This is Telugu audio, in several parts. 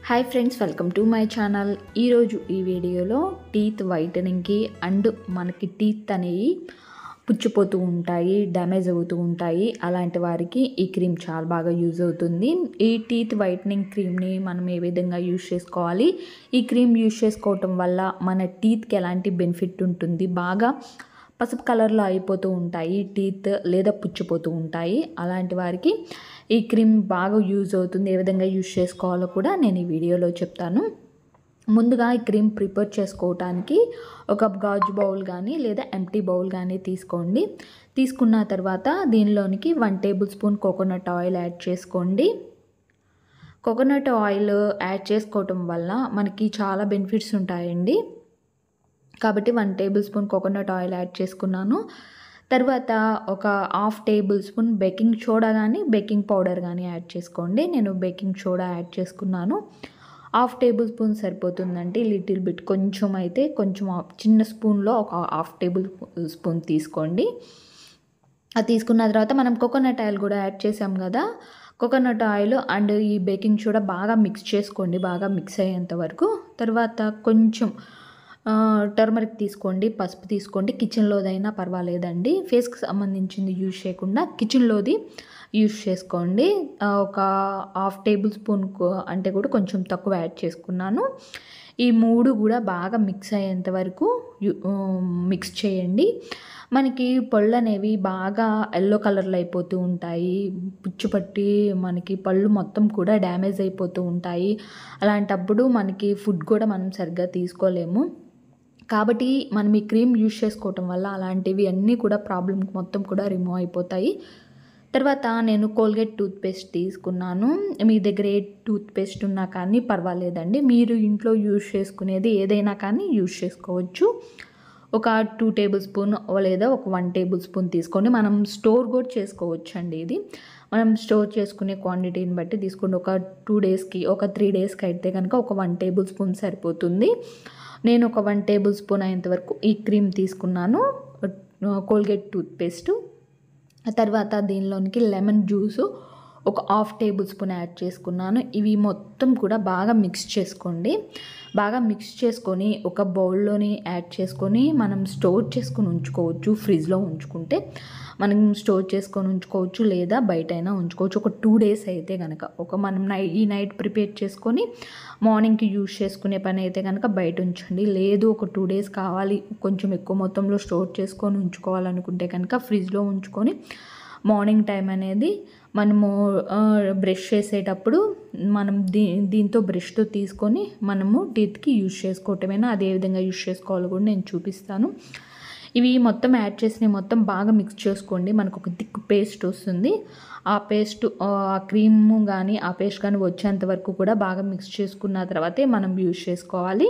Hi friends, welcome to my channel. ఈరోజు ఈ వీడియోలో టీత్ వైటనింగ్కి అండ్ మనకి టీత్ అనేవి పుచ్చిపోతూ ఉంటాయి, డ్యామేజ్ అవుతూ ఉంటాయి. అలాంటి వారికి ఈ క్రీమ్ చాలా బాగా యూజ్ అవుతుంది. ఈ టీత్ వైటనింగ్ క్రీమ్ని మనం ఏ విధంగా యూజ్ చేసుకోవాలి, ఈ క్రీమ్ యూజ్ చేసుకోవటం వల్ల మన టీత్కి ఎలాంటి బెనిఫిట్ ఉంటుంది, బాగా పసుపు కలర్లో అయిపోతూ ఉంటాయి టీత్ లేదా పుచ్చిపోతూ ఉంటాయి. అలాంటి వారికి ఈ క్రీమ్ బాగా యూజ్ అవుతుంది. ఏ విధంగా యూజ్ చేసుకోవాలో కూడా నేను ఈ వీడియోలో చెప్తాను. ముందుగా ఈ క్రీమ్ ప్రిపేర్ చేసుకోవటానికి ఒక గాజు బౌల్ కానీ లేదా ఎంప్టీ బౌల్ కానీ తీసుకోండి. తీసుకున్న తర్వాత దీనిలోనికి 1 table spoon coconut oil add చేసుకోండి. కోకోనట్ ఆయిల్ యాడ్ చేసుకోవటం వల్ల మనకి చాలా బెనిఫిట్స్ ఉంటాయండి. కాబట్టి 1 table spoon coconut oil add చేసుకున్నాను. తర్వాత ఒక 1/2 టేబుల్ స్పూన్ బేకింగ్ సోడా కానీ బేకింగ్ పౌడర్ కానీ యాడ్ చేసుకోండి. నేను బేకింగ్ సోడా యాడ్ చేసుకున్నాను. 1/2 టేబుల్ స్పూన్ సరిపోతుందండి. లిటిల్ బిట్ కొంచెం అయితే కొంచెం చిన్న స్పూన్లో ఒక 1/2 టేబుల్ స్పూన్ తీసుకోండి. అది తీసుకున్న తర్వాత మనం కోకోనట్ ఆయిల్ కూడా యాడ్ చేసాం కదా, కోకోనట్ ఆయిల్ అండ్ ఈ బేకింగ్ సోడా బాగా మిక్స్ చేసుకోండి, బాగా మిక్స్ అయ్యేంత వరకు. తర్వాత కొంచెం టర్మరిక్ తీసుకోండి, పసుపు తీసుకోండి. కిచెన్లోదైనా పర్వాలేదండి, ఫేస్కి సంబంధించింది యూజ్ చేయకుండా కిచెన్లోది యూజ్ చేసుకోండి. ఒక 1/2 టేబుల్ స్పూన్ అంటే కూడా కొంచెం తక్కువ యాడ్ చేసుకున్నాను. ఈ 3 కూడా బాగా మిక్స్ అయ్యేంత వరకు మిక్స్ చేయండి. మనకి పళ్ళు అనేవి బాగా ఎల్లో కలర్లో అయిపోతూ ఉంటాయి, పుచ్చిపట్టి మనకి పళ్ళు మొత్తం కూడా డ్యామేజ్ అయిపోతూ ఉంటాయి. అలాంటప్పుడు మనకి ఫుడ్ కూడా మనం సరిగ్గా తీసుకోలేము. కాబట్టి మనం ఈ క్రీమ్ యూజ్ చేసుకోవటం వల్ల అలాంటివి అన్నీ కూడా ప్రాబ్లమ్ మొత్తం కూడా రిమూవ్ అయిపోతాయి. తర్వాత నేను కోల్గేట్ టూత్పేస్ట్ తీసుకున్నాను. మీ దగ్గర ఏ టూత్పేస్ట్ ఉన్నా కానీ పర్వాలేదండి, మీరు ఇంట్లో యూజ్ చేసుకునేది ఏదైనా కానీ యూజ్ చేసుకోవచ్చు. ఒక 2 టేబుల్ స్పూన్ లేదా ఒక 1 టేబుల్ స్పూన్ తీసుకొని మనం స్టోర్ కూడా చేసుకోవచ్చు అండి. ఇది మనం స్టోర్ చేసుకునే క్వాంటిటీని బట్టి తీసుకోండి. ఒక 2 డేస్కి ఒక 3 డేస్కి అయితే కనుక ఒక 1 టేబుల్ స్పూన్ సరిపోతుంది. నేను ఒక 1 టేబుల్ స్పూన్ అయ్యేంత వరకు ఈ క్రీమ్ తీసుకున్నాను, కోల్గేట్ టూత్పేస్టు. తర్వాత దీనిలోనికి లెమన్ జ్యూసు ఒక 1/2 టేబుల్ స్పూన్ యాడ్ చేసుకున్నాను. ఇవి మొత్తం కూడా బాగా మిక్స్ చేసుకోండి. బాగా మిక్స్ చేసుకొని ఒక బౌల్లోని యాడ్ చేసుకొని మనం స్టోర్ చేసుకొని ఉంచుకోవచ్చు. ఫ్రిడ్జ్లో ఉంచుకుంటే మనం స్టోర్ చేసుకొని ఉంచుకోవచ్చు, లేదా బయట అయినా ఉంచుకోవచ్చు. ఒక 2 డేస్ అయితే కనుక మనం ఈ నైట్ ప్రిపేర్ చేసుకొని మార్నింగ్కి యూజ్ చేసుకునే పని అయితే కనుక బయట ఉంచండి. లేదు ఒక 2 డేస్ కావాలి, కొంచెం ఎక్కువ మొత్తంలో స్టోర్ చేసుకొని ఉంచుకోవాలనుకుంటే కనుక ఫ్రిడ్జ్లో ఉంచుకొని మార్నింగ్ టైం అనేది మనము బ్రష్ చేసేటప్పుడు మనం దీంతో బ్రష్తో తీసుకొని మనము టీత్కి యూజ్ చేసుకోవటమేనా. అదే విధంగా యూజ్ చేసుకోవాలో కూడా నేను చూపిస్తాను. ఇవి మొత్తం యాడ్ చేసి మొత్తం బాగా మిక్స్ చేసుకోండి. మనకు ఒక థిక్ పేస్ట్ వస్తుంది. ఆ పేస్ట్ ఆ క్రీమ్ కానీ ఆ పేస్ట్ కానీ వచ్చేంత వరకు కూడా బాగా మిక్స్ చేసుకున్న తర్వాతే మనం యూజ్ చేసుకోవాలి.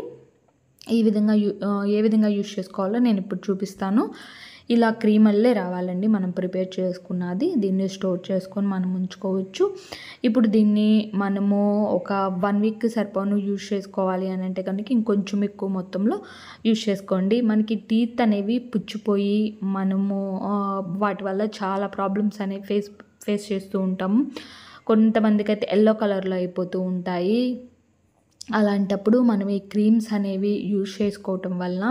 ఈ విధంగా ఏ విధంగా యూజ్ చేసుకోవాలో నేను ఇప్పుడు చూపిస్తాను. ఇలా క్రీమ్ అల్లే రావాలండి మనం ప్రిపేర్ చేసుకున్నది. దీన్ని స్టోర్ చేసుకొని మనం ఉంచుకోవచ్చు. ఇప్పుడు దీన్ని మనము ఒక 1 వీక్ సరిపోను యూజ్ చేసుకోవాలి అని అంటే కనుక ఇంకొంచెం ఎక్కువ మొత్తంలో యూజ్ చేసుకోండి. మనకి టీత్ అనేవి పుచ్చిపోయి మనము వాటి వల్ల చాలా ప్రాబ్లమ్స్ అనేవి ఫేస్ చేస్తూ ఉంటాము. కొంతమందికి అయితే ఎల్లో కలర్లో అయిపోతూ ఉంటాయి. అలాంటప్పుడు మనం ఈ క్రీమ్స్ అనేవి యూజ్ చేసుకోవటం వల్ల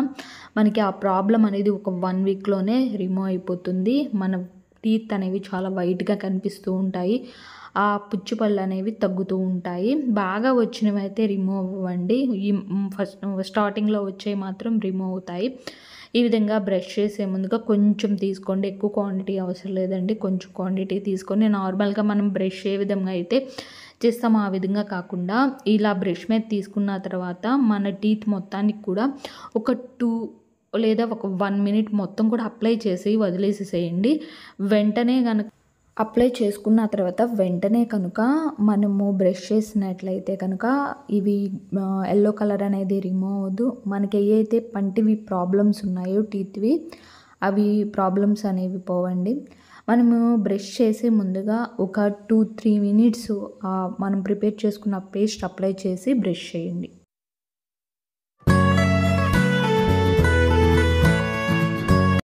మనకి ఆ ప్రాబ్లం అనేది ఒక 1 వీక్లోనే రిమూవ్ అయిపోతుంది. మన టీత్ అనేవి చాలా వైట్గా కనిపిస్తూ ఉంటాయి. ఆ పుచ్చిపళ్ళు అనేవి తగ్గుతూ ఉంటాయి. బాగా వచ్చినవి అయితే రిమూవ్ అవ్వండి. ఈ స్టార్టింగ్లో వచ్చేవి మాత్రం రిమూవ్ అవుతాయి. ఈ విధంగా బ్రష్ చేసే ముందుగా కొంచెం తీసుకోండి, ఎక్కువ క్వాంటిటీ అవసరం లేదండి. కొంచెం క్వాంటిటీ తీసుకొని నార్మల్గా మనం బ్రష్ ఏ విధంగా అయితే చేస్తాము ఆ విధంగా కాకుండా ఇలా బ్రష్ మీద తీసుకున్న తర్వాత మన టీత్ మొత్తానికి కూడా ఒక 2 లేదా ఒక 1 మినిట్ మొత్తం కూడా అప్లై చేసి వదిలేసేసేయండి. వెంటనే కనుక అప్లై చేసుకున్న తర్వాత వెంటనే కనుక మనము బ్రష్ చేసినట్లయితే కనుక ఇవి ఎల్లో కలర్ అనేది రిమూవ్ అవ్వదు. మనకి ఏవైతే పంటివి ప్రాబ్లమ్స్ ఉన్నాయో టీత్వి, అవి ప్రాబ్లమ్స్ అనేవి పోవండి. మనము బ్రష్ చేసే ముందుగా ఒక 2-3 మినిట్స్ మనం ప్రిపేర్ చేసుకున్న పేస్ట్ అప్లై చేసి బ్రష్ చేయండి.